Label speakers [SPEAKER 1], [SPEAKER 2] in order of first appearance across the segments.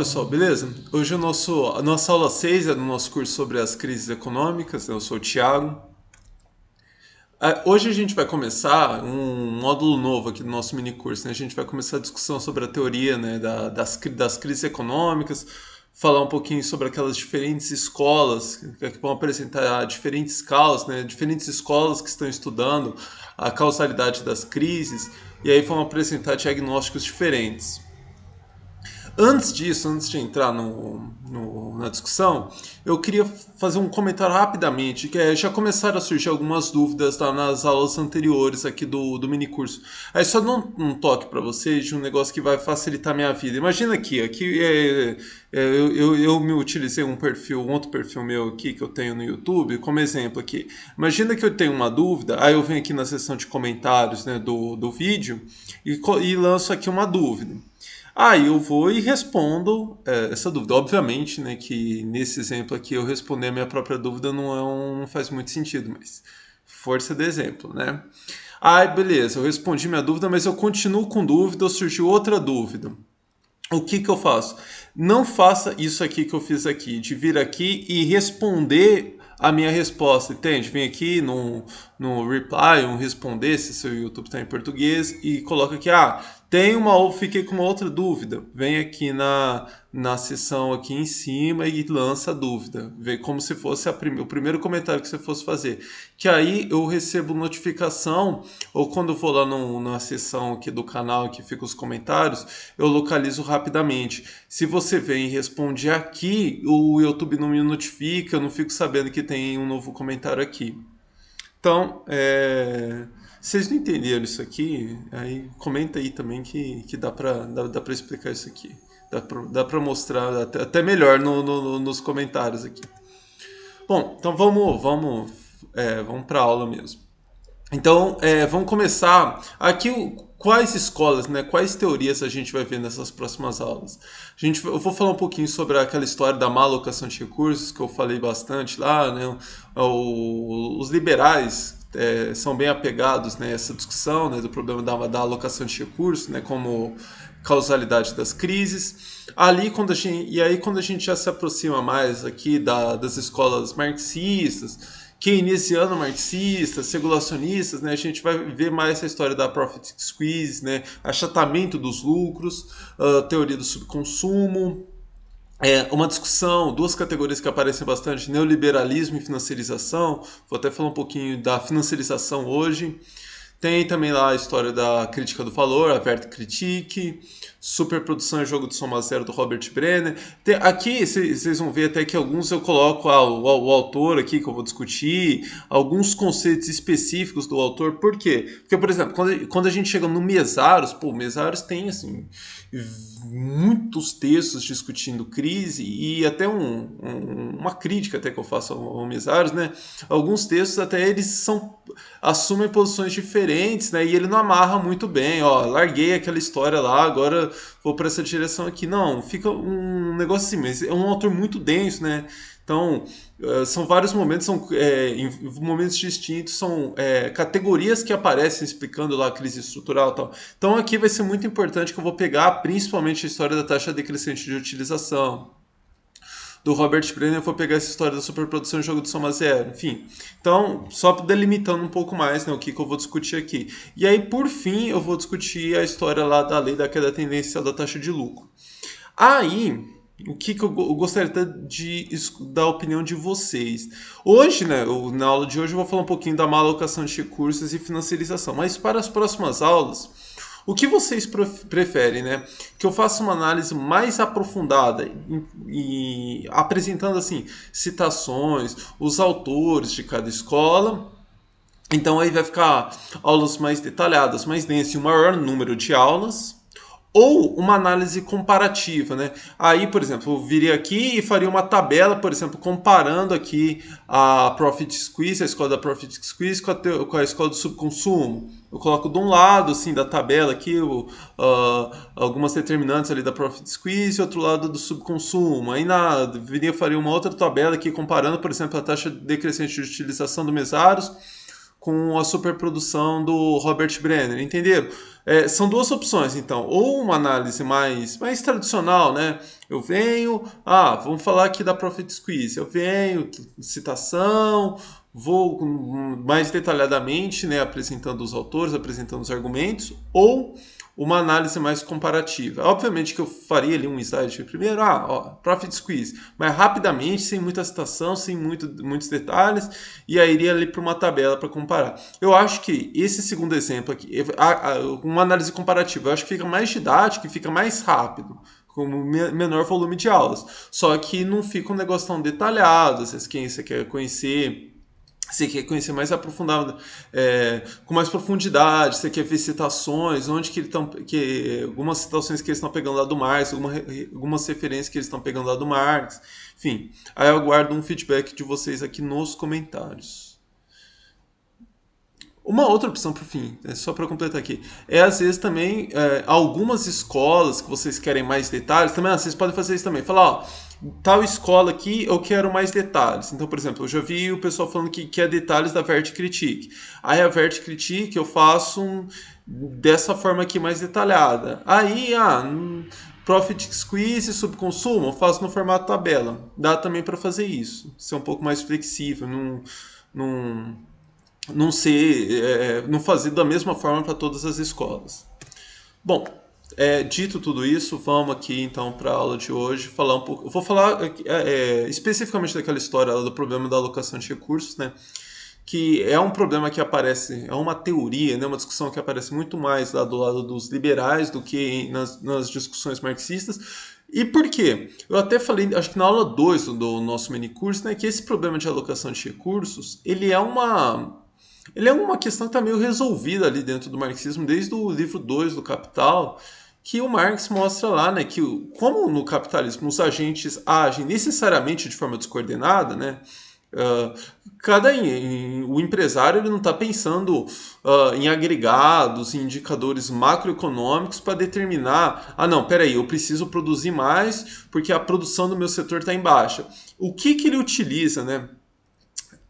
[SPEAKER 1] pessoal, beleza? Hoje a nossa aula 6 é do nosso curso sobre as crises econômicas, né? Eu sou o Thiago. Hoje a gente vai começar um módulo novo aqui do nosso mini curso, né? A gente vai começar a discussão sobre a teoria, né, das crises econômicas, falar um pouquinho sobre aquelas diferentes escolas que vão apresentar diferentes causas, né? Diferentes escolas que estão estudando a causalidade das crises e aí vão apresentar diagnósticos diferentes. Antes disso, antes de entrar na discussão, eu queria fazer um comentário rapidamente, que já começaram a surgir algumas dúvidas nas aulas anteriores aqui do minicurso. Aí só dar um toque para vocês de um negócio que vai facilitar a minha vida. Imagina eu me utilizei um outro perfil meu aqui que eu tenho no YouTube, como exemplo aqui. Imagina que eu tenho uma dúvida, aí eu venho aqui na seção de comentários, né, do vídeo e lanço aqui uma dúvida. Aí eu vou e respondo essa dúvida. Obviamente, né, que nesse exemplo aqui eu responder a minha própria dúvida não faz muito sentido, mas força de exemplo, né? Aí, beleza, eu respondi minha dúvida, mas eu continuo com dúvida ou surgiu outra dúvida. O que eu faço? Não faça isso aqui que eu fiz aqui, de vir aqui e responder a minha resposta, entende? Vem aqui no reply, um responder, se seu YouTube está em português, e coloca aqui, fiquei com uma outra dúvida. Vem aqui na seção aqui em cima e lança a dúvida. Vê como se fosse o primeiro comentário que você fosse fazer. Que aí eu recebo notificação, ou quando eu vou lá na seção aqui do canal que fica os comentários, eu localizo rapidamente. Se você vem e responde aqui, o YouTube não me notifica, eu não fico sabendo que tem um novo comentário aqui. Então, vocês não entenderam isso aqui? Aí comenta aí também que dá pra explicar isso aqui. Dá pra mostrar até melhor nos comentários aqui. Bom, então vamos para a aula mesmo. Então, vamos começar aqui. Quais escolas, né, quais teorias a gente vai ver nessas próximas aulas? Eu vou falar um pouquinho sobre aquela história da má alocação de recursos, que eu falei bastante lá, né? Os liberais são bem apegados nessa discussão, né, do problema da alocação de recursos, né, como causalidade das crises. Quando a gente já se aproxima mais aqui das escolas marxistas, keynesiano marxistas, regulacionistas, né, a gente vai ver mais essa história da profit squeeze, né, achatamento dos lucros, teoria do subconsumo, uma discussão, duas categorias que aparecem bastante, neoliberalismo e financiarização. Vou até falar um pouquinho da financiarização hoje. Tem também lá a história da crítica do valor, a Wertkritik, superprodução e jogo de soma zero do Robert Brenner. Aqui vocês vão ver até que alguns eu coloco o autor aqui que eu vou discutir, alguns conceitos específicos do autor. Por quê? Porque, por exemplo, quando a gente chega no Mesaros, o Mesaros tem assim muitos textos discutindo crise e até uma crítica até que eu faço ao Mesaros, né? Alguns textos até eles assumem posições diferentes, né? E ele não amarra muito bem, larguei aquela história lá, agora vou para essa direção aqui. Não, fica um negócio assim, mas é um autor muito denso, né? Então, são vários momentos, em momentos distintos, são categorias que aparecem explicando lá a crise estrutural e tal. Então, aqui vai ser muito importante que eu vou pegar principalmente a história da taxa decrescente de utilização. Do Robert Brenner, eu vou pegar essa história da superprodução e jogo de soma zero, enfim. Então, só delimitando um pouco mais, né, o que eu vou discutir aqui. E aí, por fim, eu vou discutir a história lá da lei da queda tendencial da taxa de lucro. Aí, o que eu gostaria de dar a opinião de vocês. Hoje, né, na aula de hoje eu vou falar um pouquinho da má alocação de recursos e financiarização, mas para as próximas aulas, o que vocês preferem, né? Que eu faça uma análise mais aprofundada e apresentando assim citações, os autores de cada escola. Então aí vai ficar aulas mais detalhadas, mais densas e um maior número de aulas. Ou uma análise comparativa, né? Aí, por exemplo, eu viria aqui e faria uma tabela, por exemplo, comparando aqui a Profit Squeeze, a escola da Profit Squeeze com a escola do subconsumo. Eu coloco de um lado, assim, da tabela aqui, algumas determinantes ali da Profit Squeeze e outro lado do subconsumo. Aí faria uma outra tabela aqui comparando, por exemplo, a taxa decrescente de utilização do Mesaros com a superprodução do Robert Brenner, entenderam? São duas opções, então, ou uma análise mais tradicional, né? Eu venho, vamos falar aqui da Profit Squeeze, eu venho, citação, vou mais detalhadamente, né, apresentando os autores, apresentando os argumentos, ou uma análise mais comparativa. Obviamente que eu faria ali um slide primeiro, Profit Squeeze, mas rapidamente, sem muita citação, sem muitos detalhes, e aí iria ali para uma tabela para comparar. Eu acho que esse segundo exemplo aqui, uma análise comparativa, eu acho que fica mais didático e fica mais rápido, com menor volume de aulas. Só que não fica um negócio tão detalhado, às vezes quem você quer conhecer... Você quer conhecer mais aprofundado, com mais profundidade, você quer ver citações, onde que eles estão, algumas citações que eles estão pegando lá do Marx, algumas referências que eles estão pegando lá do Marx, enfim. Aí eu aguardo um feedback de vocês aqui nos comentários. Uma outra opção para o fim, só para completar aqui, às vezes também algumas escolas que vocês querem mais detalhes, também vocês podem fazer isso também, falar, tal escola aqui eu quero mais detalhes. Então, por exemplo, eu já vi o pessoal falando que quer detalhes da Vert Critique. Aí a Vert Critique eu faço dessa forma aqui mais detalhada. Aí, Profit Squeeze, subconsumo, eu faço no formato tabela. Dá também para fazer isso, ser um pouco mais flexível, não fazer da mesma forma para todas as escolas. Bom, dito tudo isso, vamos aqui então para a aula de hoje falar um pouco. Eu vou falar especificamente daquela história do problema da alocação de recursos, né? Que é um problema que aparece, é uma teoria, né? Uma discussão que aparece muito mais lá do lado dos liberais do que nas discussões marxistas. E por quê? Eu até falei, acho que na aula 2 do nosso minicurso, né, que esse problema de alocação de recursos, ele é uma questão que está meio resolvida ali dentro do marxismo, desde o livro 2 do Capital, que o Marx mostra lá, né, que como no capitalismo os agentes agem necessariamente de forma descoordenada, né, o empresário ele não está pensando em agregados, em indicadores macroeconômicos para determinar, não, peraí, eu preciso produzir mais porque a produção do meu setor está em baixa. O que ele utiliza, né,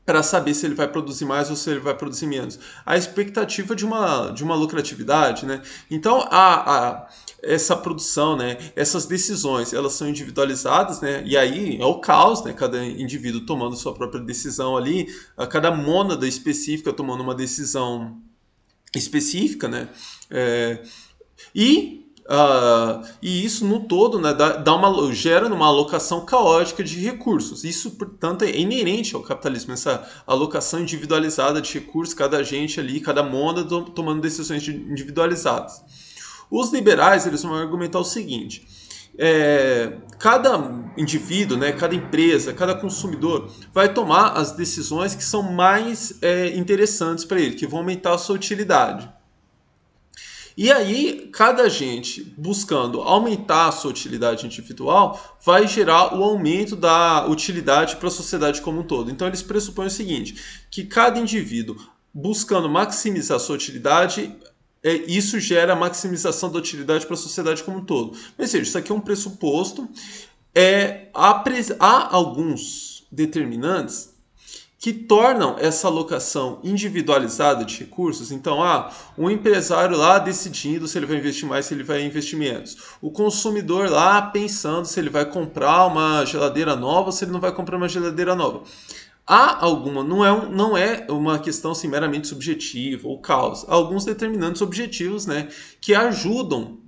[SPEAKER 1] para saber se ele vai produzir mais ou se ele vai produzir menos? A expectativa de uma lucratividade, né? Então, essa produção, né, essas decisões, elas são individualizadas, né? E aí é o caos, né? Cada indivíduo tomando sua própria decisão ali, cada mônada específica tomando uma decisão específica, né? E isso no todo, né, gera uma alocação caótica de recursos. Isso, portanto, é inerente ao capitalismo, essa alocação individualizada de recursos, cada agente ali, cada mônada tomando decisões individualizadas. Os liberais eles vão argumentar o seguinte: cada indivíduo, né, cada empresa, cada consumidor vai tomar as decisões que são mais interessantes para ele, que vão aumentar a sua utilidade. E aí, cada agente buscando aumentar a sua utilidade individual vai gerar o aumento da utilidade para a sociedade como um todo. Então, eles pressupõem o seguinte, que cada indivíduo buscando maximizar a sua utilidade, isso gera a maximização da utilidade para a sociedade como um todo. Mas seja, isso aqui é um pressuposto. Há alguns determinantes que tornam essa alocação individualizada de recursos. Então, o empresário lá decidindo se ele vai investir mais, se ele vai investir menos. O consumidor lá pensando se ele vai comprar uma geladeira nova ou se ele não vai comprar uma geladeira nova. Não é uma questão assim, meramente subjetiva ou causa. Há alguns determinantes objetivos, né, que ajudam,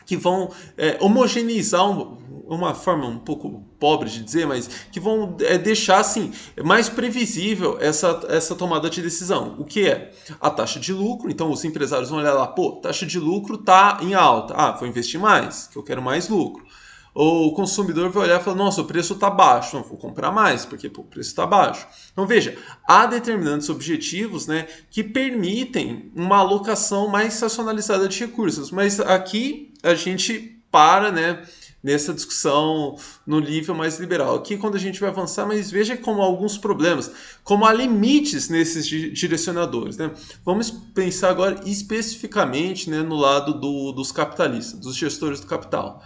[SPEAKER 1] que vão homogeneizar uma forma um pouco pobre de dizer, mas que vão deixar assim, mais previsível essa tomada de decisão. O que é? A taxa de lucro. Então os empresários vão olhar lá, taxa de lucro está em alta. Vou investir mais, que eu quero mais lucro. Ou o consumidor vai olhar e falar, nossa, o preço está baixo, não vou comprar mais, porque o preço está baixo. Então veja, há determinantes objetivos, né, que permitem uma alocação mais racionalizada de recursos, mas aqui a gente para, né, nessa discussão no nível mais liberal. Aqui quando a gente vai avançar, mas veja como há alguns problemas, como há limites nesses direcionadores, né? Vamos pensar agora especificamente, né, no lado dos capitalistas, dos gestores do capital.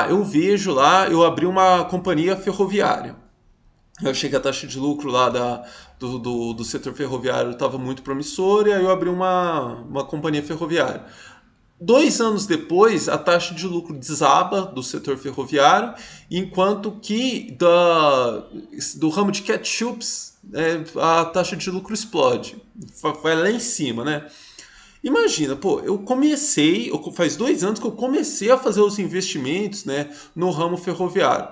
[SPEAKER 1] Eu vejo lá, eu abri uma companhia ferroviária. Eu achei que a taxa de lucro lá do setor ferroviário estava muito promissora e aí eu abri uma companhia ferroviária. 2 anos depois, a taxa de lucro desaba do setor ferroviário, enquanto que do ramo de ketchups, a taxa de lucro explode. Vai lá em cima, né? Imagina, pô, faz 2 anos que eu comecei a fazer os investimentos, né, no ramo ferroviário.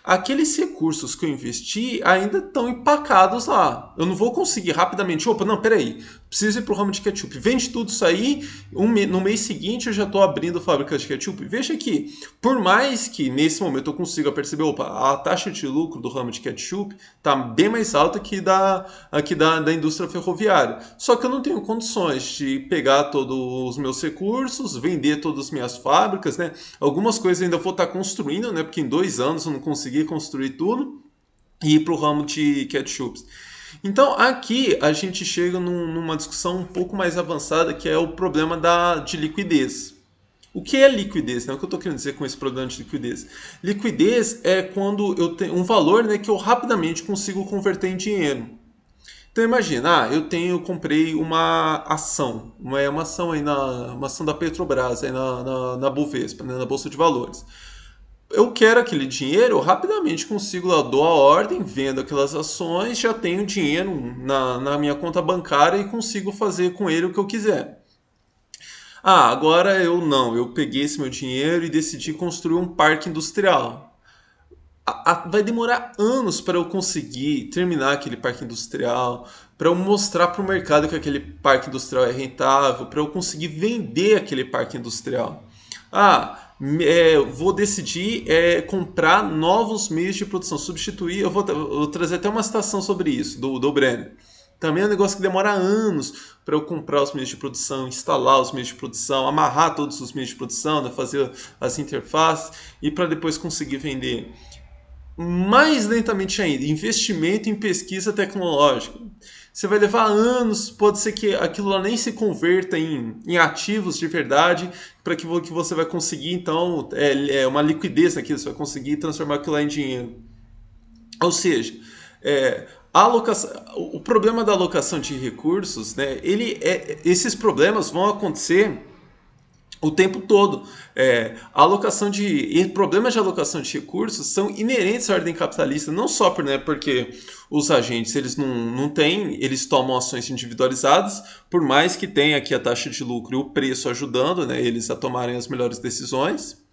[SPEAKER 1] Aqueles recursos que eu investi ainda estão empacados lá. Eu não vou conseguir rapidamente, opa, não, peraí, preciso ir para o ramo de ketchup. Vende tudo isso aí, no mês seguinte eu já estou abrindo fábrica de ketchup. Veja que, por mais que nesse momento eu consiga perceber, opa, a taxa de lucro do ramo de ketchup está bem mais alta que da indústria ferroviária. Só que eu não tenho condições de pegar todos os meus recursos, vender todas as minhas fábricas, né? Algumas coisas ainda vou estar construindo, né? Porque em 2 anos eu não consegui construir tudo e ir para o ramo de ketchups. Então aqui a gente chega numa discussão um pouco mais avançada, que é o problema de liquidez. O que é liquidez? Né? O que eu estou querendo dizer com esse problema de liquidez? Liquidez é quando eu tenho um valor, né, que eu rapidamente consigo converter em dinheiro. Então imagina, eu comprei uma ação, uma ação aí uma ação da Petrobras aí na Bovespa, né, na Bolsa de Valores. Eu quero aquele dinheiro, eu rapidamente consigo, eu dou a ordem, vendo aquelas ações, já tenho dinheiro na minha conta bancária e consigo fazer com ele o que eu quiser. Ah, agora eu não, eu peguei esse meu dinheiro e decidi construir um parque industrial. Vai demorar anos para eu conseguir terminar aquele parque industrial, para eu mostrar para o mercado que aquele parque industrial é rentável, para eu conseguir vender aquele parque industrial. Vou decidir comprar novos meios de produção, substituir. Eu vou trazer até uma citação sobre isso, do Brenner. Também é um negócio que demora anos para eu comprar os meios de produção, instalar os meios de produção, amarrar todos os meios de produção, né, fazer as interfaces e para depois conseguir vender. Mais lentamente ainda, investimento em pesquisa tecnológica. Você vai levar anos, pode ser que aquilo lá nem se converta em ativos de verdade, para que você vai conseguir, então, uma liquidez naquilo, você vai conseguir transformar aquilo lá em dinheiro. Ou seja, o problema da alocação de recursos, né, esses problemas vão acontecer o tempo todo. Problemas de alocação de recursos são inerentes à ordem capitalista, não só porque os agentes eles não têm, eles tomam ações individualizadas, por mais que tenha aqui a taxa de lucro e o preço ajudando, né, eles a tomarem as melhores decisões.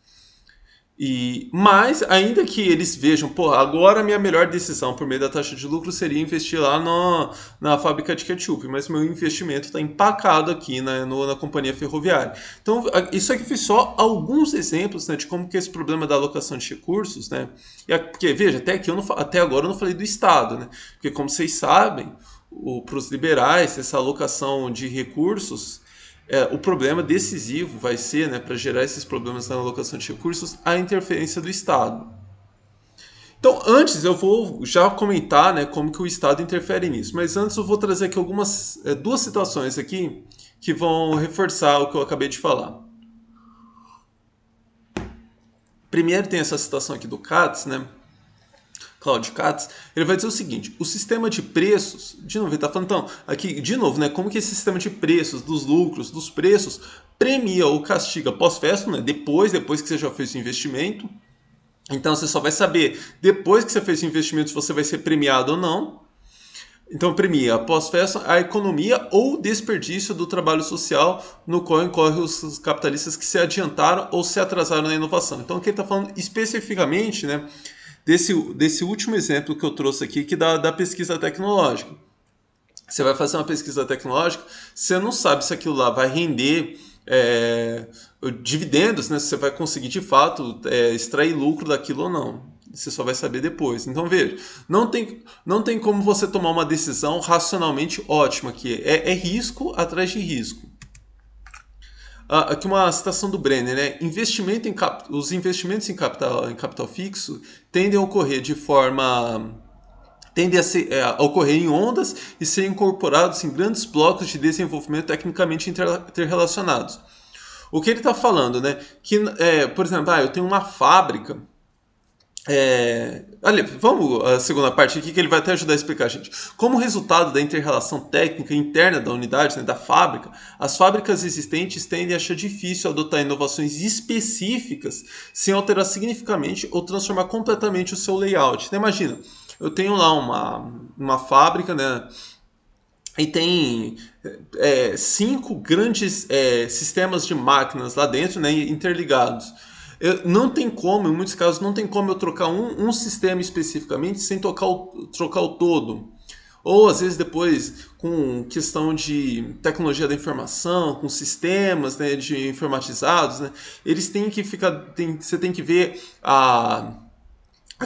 [SPEAKER 1] Mas, ainda que eles vejam, pô, agora a minha melhor decisão por meio da taxa de lucro seria investir lá na fábrica de ketchup, mas meu investimento está empacado aqui na companhia ferroviária. Então, isso aqui foi só alguns exemplos, né, de como que esse problema da alocação de recursos, né, porque, veja, até agora eu não falei do Estado, né, porque como vocês sabem, para os liberais, essa alocação de recursos o problema decisivo vai ser, né, para gerar esses problemas na alocação de recursos, a interferência do Estado. Então, antes eu vou já comentar, né, como que o Estado interfere nisso, mas antes eu vou trazer aqui duas situações aqui que vão reforçar o que eu acabei de falar. Primeiro tem essa citação aqui do Katz, né, Claudio Katz, ele vai dizer o seguinte: o sistema de preços, de novo, ele está falando, então, aqui, de novo, né, como que esse sistema de preços, dos lucros, dos preços, premia ou castiga pós-festo, né, depois que você já fez o investimento. Então, você só vai saber, depois que você fez o investimento, se você vai ser premiado ou não. Então, premia pós-festo a economia ou desperdício do trabalho social no qual incorrem os capitalistas que se adiantaram ou se atrasaram na inovação. Então, aqui ele está falando especificamente, né, desse último exemplo que eu trouxe aqui, que da pesquisa tecnológica. Você vai fazer uma pesquisa tecnológica, você não sabe se aquilo lá vai render dividendos, né? Se você vai conseguir de fato extrair lucro daquilo ou não. Você só vai saber depois. Então veja, não tem como você tomar uma decisão racionalmente ótima aqui. É risco atrás de risco. Aqui uma citação do Brenner, né? Os investimentos em capital fixo tendem a ocorrer a ocorrer em ondas e ser incorporados em grandes blocos de desenvolvimento tecnicamente interrelacionados. O que ele está falando, né? Que, por exemplo, eu tenho uma fábrica Olha, vamos à segunda parte aqui que ele vai até ajudar a explicar, gente. Como resultado da inter-relação técnica interna da unidade, né, da fábrica, as fábricas existentes tendem a achar difícil adotar inovações específicas sem alterar significativamente ou transformar completamente o seu layout. Então, imagina, eu tenho lá uma fábrica, né, e tem 5 grandes sistemas de máquinas lá dentro, né, interligados. Não tem como, em muitos casos, não tem como eu trocar um sistema especificamente sem trocar o todo. Ou às vezes depois com questão de tecnologia da informação, com sistemas, né, de informatizados, né, eles têm que você tem que ver a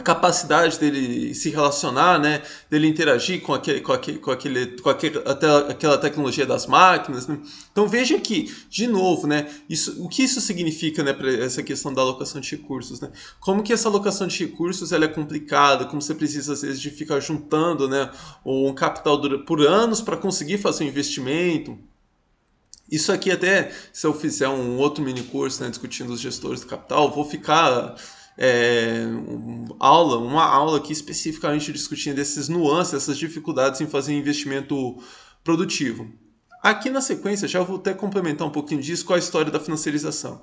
[SPEAKER 1] capacidade dele se relacionar, né, dele interagir aquela tecnologia das máquinas, né? Então veja que, de novo, né, o que isso significa, né, para essa questão da alocação de recursos, né? Como que essa alocação de recursos ela é complicada, como você precisa às vezes de ficar juntando, né, um capital por anos para conseguir fazer um investimento. Isso aqui até, se eu fizer um outro mini curso, né, discutindo os gestores do capital, vou ficar uma aula aqui especificamente discutindo essas nuances, essas dificuldades em fazer investimento produtivo. Aqui na sequência já vou até complementar um pouquinho disso com a história da financiarização.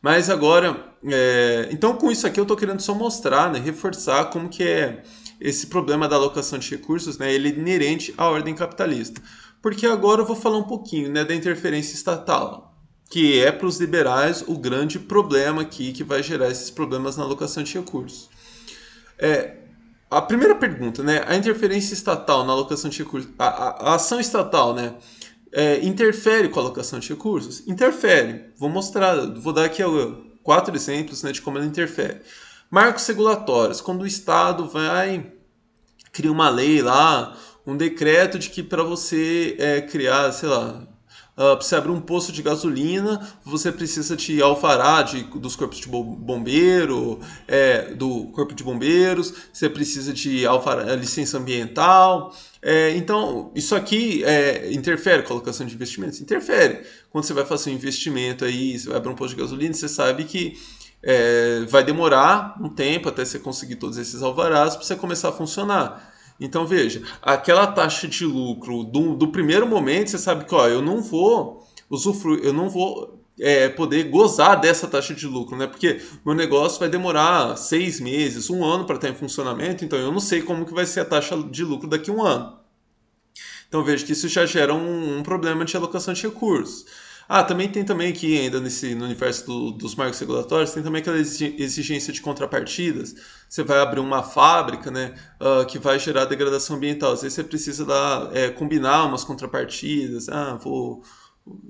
[SPEAKER 1] Mas agora, então com isso aqui eu estou querendo só mostrar, né, reforçar como que é esse problema da alocação de recursos, né, ele é inerente à ordem capitalista. Porque agora eu vou falar um pouquinho, né, da interferência estatal, que é para os liberais o grande problema aqui que vai gerar esses problemas na alocação de recursos. A primeira pergunta, né, a interferência estatal na alocação de recursos, a ação estatal, né, interfere com a alocação de recursos? Interfere. Vou mostrar, vou dar aqui 4 exemplos, né, de como ela interfere. Marcos regulatórios, quando o Estado vai cria uma lei lá, um decreto de que para você criar, sei lá, para você abrir um posto de gasolina, você precisa de alvará dos corpos de bombeiro, do corpo de bombeiros, você precisa de alvará, licença ambiental. Então, isso aqui interfere com a alocação de investimentos? Interfere. Quando você vai fazer um investimento aí, você vai abrir um posto de gasolina, você sabe que vai demorar um tempo até você conseguir todos esses alvarás para você começar a funcionar. Então veja, aquela taxa de lucro do primeiro momento, você sabe que eu não vou usufruir, eu não vou poder gozar dessa taxa de lucro, né? Porque meu negócio vai demorar 6 meses, um ano para estar em funcionamento, então eu não sei como que vai ser a taxa de lucro daqui a um ano. Então veja que isso já gera um problema de alocação de recursos. Também tem também aqui ainda no universo dos marcos regulatórios, tem também aquela exigência de contrapartidas. Você vai abrir uma fábrica, né, que vai gerar degradação ambiental. Às vezes você precisa combinar umas contrapartidas,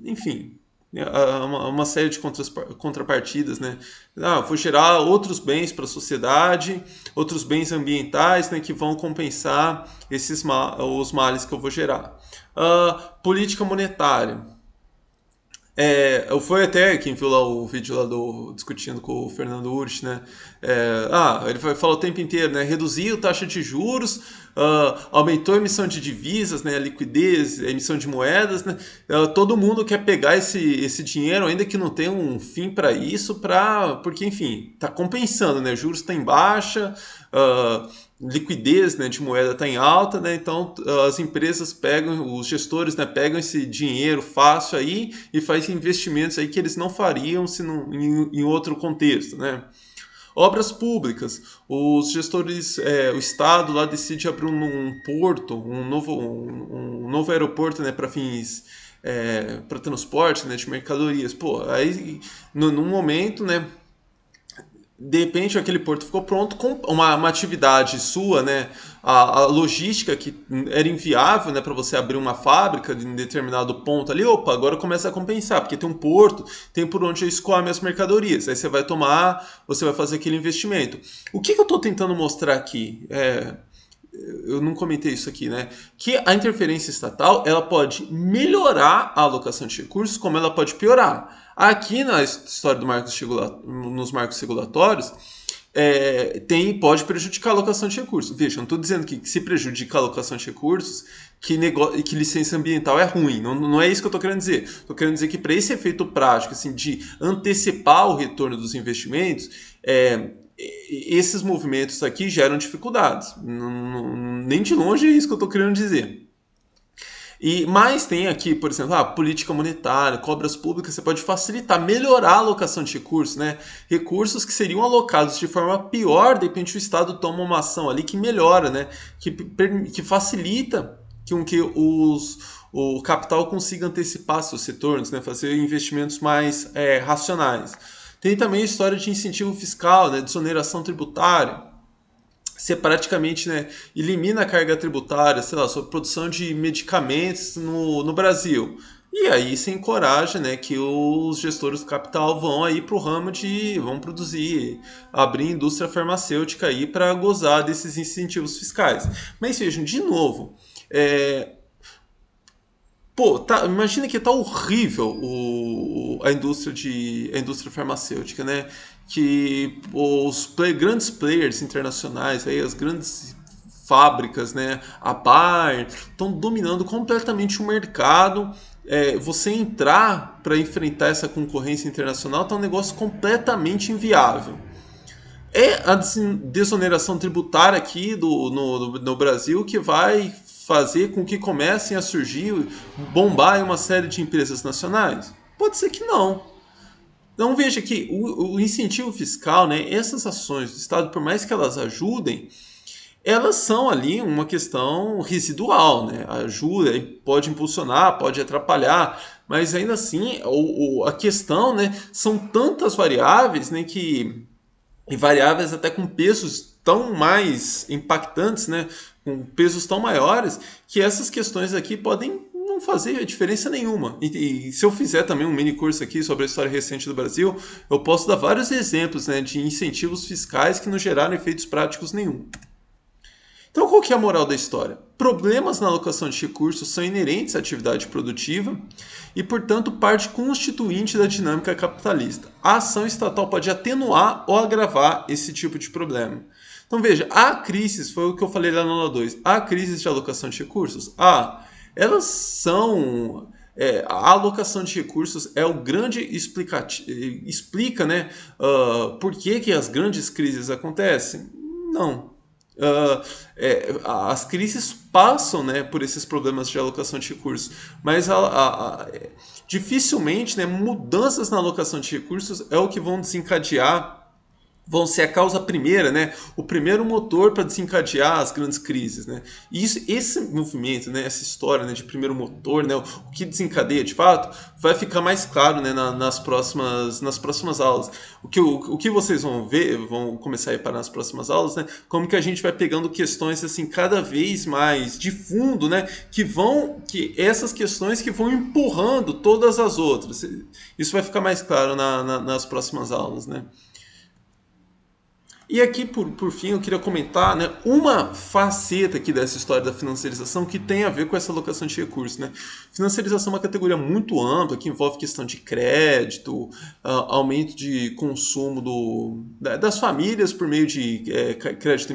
[SPEAKER 1] enfim, uma série de contrapartidas, né? Vou gerar outros bens para a sociedade, outros bens ambientais, né, que vão compensar os males que eu vou gerar. Política monetária. Foi até quem viu lá o vídeo lá discutindo com o Fernando Urich, né? Ele fala o tempo inteiro, né? Reduziu a taxa de juros, aumentou a emissão de divisas, né? A liquidez, a emissão de moedas, né? Todo mundo quer pegar esse dinheiro, ainda que não tenha um fim para isso, porque, enfim, está compensando, né? Juros está em baixa, liquidez, né, de moeda está em alta, né? Então as empresas os gestores, né, pegam esse dinheiro fácil aí e fazem investimentos aí que eles não fariam se não, em outro contexto, né? Obras públicas, os gestores, o Estado lá decide abrir um porto, um novo aeroporto, né, para fins para transporte, né, de mercadorias. Aí num momento, né, de repente aquele porto ficou pronto com uma atividade sua, né? A logística que era inviável, né, para você abrir uma fábrica em determinado ponto ali, agora começa a compensar, porque tem um porto, tem por onde eu escoar minhas mercadorias. Aí você vai fazer aquele investimento. O que eu estou tentando mostrar aqui? Eu não comentei isso aqui, né? Que a interferência estatal ela pode melhorar a alocação de recursos, como ela pode piorar. Aqui na história nos marcos regulatórios, pode prejudicar a alocação de recursos. Veja, não estou dizendo que se prejudica a alocação de recursos, que licença ambiental é ruim. Não é isso que eu estou querendo dizer. Estou querendo dizer que para esse efeito prático, assim, de antecipar o retorno dos investimentos, esses movimentos aqui geram dificuldades. Nem de longe é isso que eu estou querendo dizer. Mas tem aqui, por exemplo, política monetária, cobras públicas, você pode facilitar, melhorar a alocação de recursos, né? Recursos que seriam alocados de forma pior, de repente o Estado toma uma ação ali que melhora, né? Que facilita que o capital consiga antecipar seus retornos, né? Fazer investimentos mais racionais. Tem também a história de incentivo fiscal, né? Desoneração tributária. Você praticamente, né, elimina a carga tributária, sei lá, sobre produção de medicamentos no Brasil. E aí você encoraja, né, que os gestores do capital vão aí para o ramo vão produzir, abrir indústria farmacêutica aí para gozar desses incentivos fiscais. Mas vejam, de novo, imagina que tá horrível a indústria farmacêutica, né? Que os grandes players internacionais, aí, as grandes fábricas, né? A Bayer, estão dominando completamente o mercado. Você entrar para enfrentar essa concorrência internacional tá um negócio completamente inviável. A desoneração tributária aqui no Brasil que vai fazer com que comecem a surgir, bombar uma série de empresas nacionais? Pode ser que não. Então veja que o incentivo fiscal, né, essas ações do Estado, por mais que elas ajudem, elas são ali uma questão residual, né? Ajuda, pode impulsionar, pode atrapalhar, mas ainda assim a questão, né, são tantas variáveis, né, e variáveis até com pesos tão mais impactantes, né, com pesos tão maiores, que essas questões aqui podem não fazer diferença nenhuma. E se eu fizer também um mini curso aqui sobre a história recente do Brasil, eu posso dar vários exemplos, né, de incentivos fiscais que não geraram efeitos práticos nenhum. Então, qual que é a moral da história? Problemas na alocação de recursos são inerentes à atividade produtiva e, portanto, parte constituinte da dinâmica capitalista. A ação estatal pode atenuar ou agravar esse tipo de problema. Então, veja, há crises, foi o que eu falei lá na aula 2, há crises de alocação de recursos? Elas são... a alocação de recursos é o grande explica, né, por que as grandes crises acontecem? Não. As crises passam, né, por esses problemas de alocação de recursos, mas dificilmente, né, mudanças na alocação de recursos é o que vão desencadear, vão ser a causa primeira, né? O primeiro motor para desencadear as grandes crises, né? E esse movimento, né? Essa história, né, de primeiro motor, né? O que desencadeia de fato, vai ficar mais claro, né, nas próximas aulas. O que vocês vão ver, vão começar a reparar nas próximas aulas, né? Como que a gente vai pegando questões assim cada vez mais de fundo, né? Que essas questões que vão empurrando todas as outras. Isso vai ficar mais claro nas próximas aulas, né? E aqui, por fim, eu queria comentar, né, uma faceta aqui dessa história da financiarização que tem a ver com essa alocação de recursos. Né? Financiarização é uma categoria muito ampla, que envolve questão de crédito, aumento de consumo das famílias por meio de crédito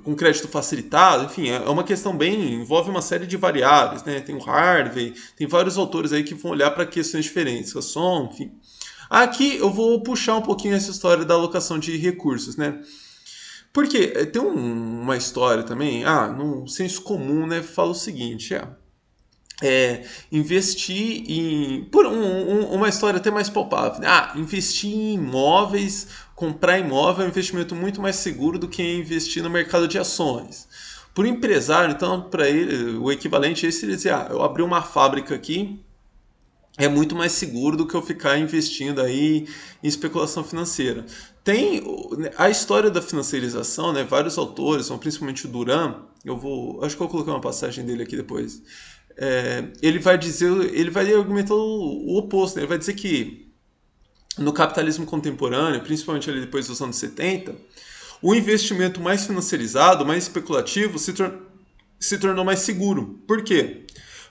[SPEAKER 1] com crédito facilitado, enfim, é uma questão envolve uma série de variáveis. Né? Tem o Harvey, tem vários autores aí que vão olhar para questões diferentes, Casson, enfim. Aqui eu vou puxar um pouquinho essa história da alocação de recursos, né? Porque tem uma história também, no senso comum, né, fala o seguinte, investir uma história até mais palpável, né? Investir em imóveis, comprar imóvel é um investimento muito mais seguro do que investir no mercado de ações. Por empresário, então, para ele, o equivalente a esse, ele dizia, eu abri uma fábrica aqui, é muito mais seguro do que eu ficar investindo aí em especulação financeira. Tem a história da financiarização, né? Vários autores, principalmente o Duran, acho que eu vou colocar uma passagem dele aqui depois. Ele vai argumentar o oposto, né? Ele vai dizer que no capitalismo contemporâneo, principalmente ali depois dos anos 70, o investimento mais financiarizado, mais especulativo, se tornou mais seguro. Por quê?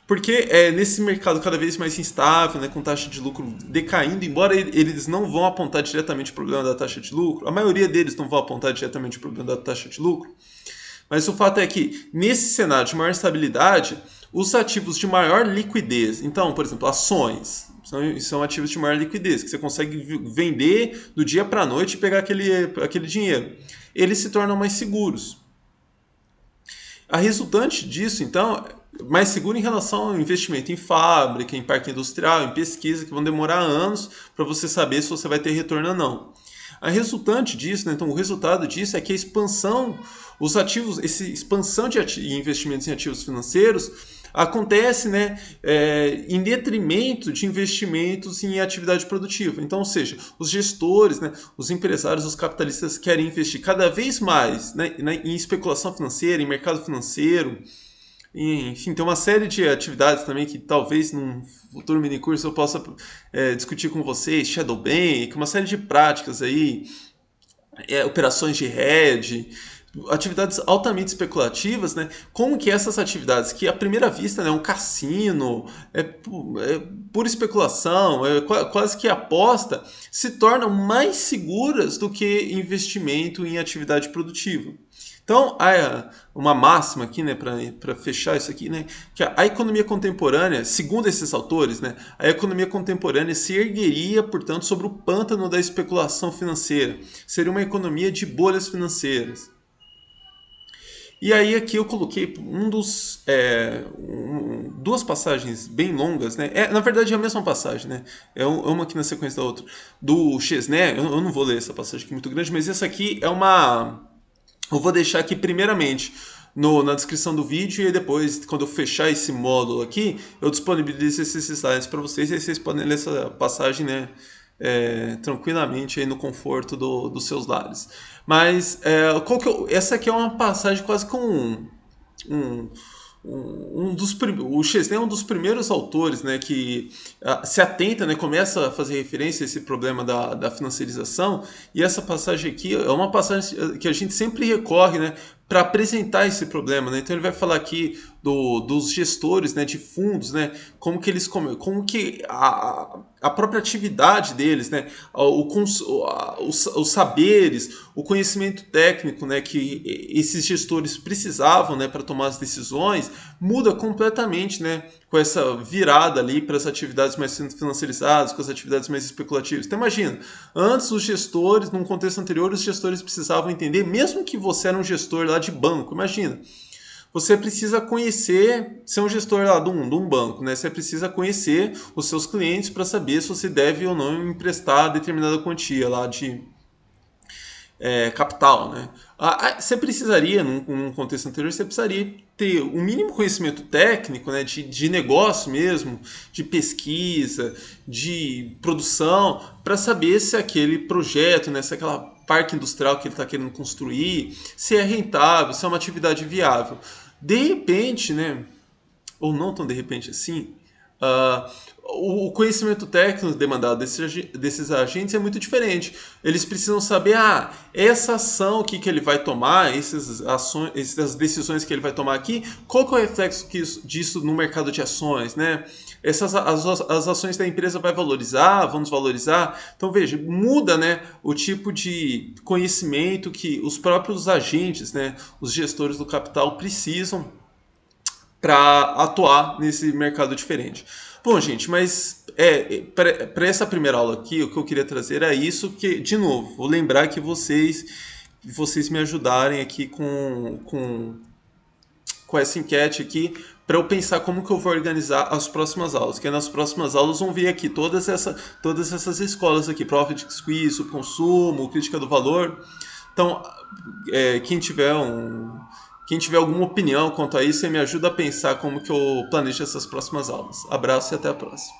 [SPEAKER 1] Porque nesse mercado cada vez mais instável, né, com taxa de lucro decaindo, embora eles não vão apontar diretamente o problema da taxa de lucro, a maioria deles não vão apontar diretamente o problema da taxa de lucro, mas o fato é que nesse cenário de maior estabilidade, Os ativos de maior liquidez, então, por exemplo, ações, são ativos de maior liquidez, que você consegue vender do dia para a noite e pegar aquele dinheiro. Eles se tornam mais seguros. A resultante disso, então, mais seguro em relação ao investimento em fábrica, em parque industrial, em pesquisa, que vão demorar anos para você saber se você vai ter retorno ou não. A resultante disso, né, então o resultado disso é que a expansão, os ativos, essa expansão de investimentos em ativos financeiros acontece, né, em detrimento de investimentos em atividade produtiva. Então, ou seja, os gestores, né, os empresários, os capitalistas querem investir cada vez mais, né, em especulação financeira, em mercado financeiro. Enfim, tem uma série de atividades também que talvez num futuro minicurso eu possa discutir com vocês, Shadow Bank, uma série de práticas aí, operações de hedge, atividades altamente especulativas, né? Como que essas atividades, que à primeira vista né, é um cassino, é pura especulação, quase que aposta, se tornam mais seguras do que investimento em atividade produtiva. Então, há uma máxima aqui, né, para fechar isso aqui, né, que a economia contemporânea, segundo esses autores, né, a economia contemporânea se ergueria, portanto, sobre o pântano da especulação financeira. Seria uma economia de bolhas financeiras. E aí aqui eu coloquei duas passagens bem longas, né? Na verdade é a mesma passagem, né? Uma aqui na sequência da outra. Do Chesney, eu não vou ler essa passagem aqui muito grande, mas essa aqui é uma... Eu vou deixar aqui primeiramente na descrição do vídeo e aí depois, quando eu fechar esse módulo aqui, eu disponibilizo esses slides para vocês e aí vocês podem ler essa passagem, né? Tranquilamente aí no conforto dos seus lares. Mas essa aqui é uma passagem quase com um, o Chesney é um dos primeiros autores, né, que se atenta, né, começa a fazer referência a esse problema da financiarização, e essa passagem aqui é uma passagem que a gente sempre recorre, né, para apresentar esse problema, né? Então ele vai falar aqui dos gestores, né, de fundos, né, como que a própria atividade deles, né, os saberes, o conhecimento técnico, né, que esses gestores precisavam, né, para tomar as decisões, muda completamente, né, com essa virada ali para as atividades mais financiarizadas, com as atividades mais especulativas. Então imagina, antes os gestores, num contexto anterior, os gestores precisavam entender, mesmo que você era um gestor lá de banco, imagina, você precisa conhecer, ser um gestor lá de um banco, né? Você precisa conhecer os seus clientes para saber se você deve ou não emprestar determinada quantia lá de capital, né? Você precisaria, num contexto anterior, você precisaria ter o mínimo conhecimento técnico, né, de negócio mesmo, de pesquisa, de produção, para saber se aquele projeto, né, se aquela parque industrial que ele está querendo construir, se é rentável, se é uma atividade viável. De repente, né, ou não tão de repente assim, o conhecimento técnico demandado desses agentes é muito diferente. Eles precisam saber, essa ação que ele vai tomar, essas decisões que ele vai tomar aqui, qual que é o reflexo disso no mercado de ações, né? As ações da empresa vão desvalorizar. Então veja, muda, né, o tipo de conhecimento que os próprios agentes, né, os gestores do capital precisam para atuar nesse mercado diferente. Bom, gente, mas para essa primeira aula aqui, o que eu queria trazer é isso, que, de novo, vou lembrar que vocês me ajudarem aqui com essa enquete aqui, para eu pensar como que eu vou organizar as próximas aulas, que nas próximas aulas vão vir aqui todas essas escolas aqui, Profit Squeeze, o consumo, crítica do valor. Então, quem tiver alguma opinião quanto a isso, você me ajuda a pensar como que eu planejo essas próximas aulas. Abraço e até a próxima.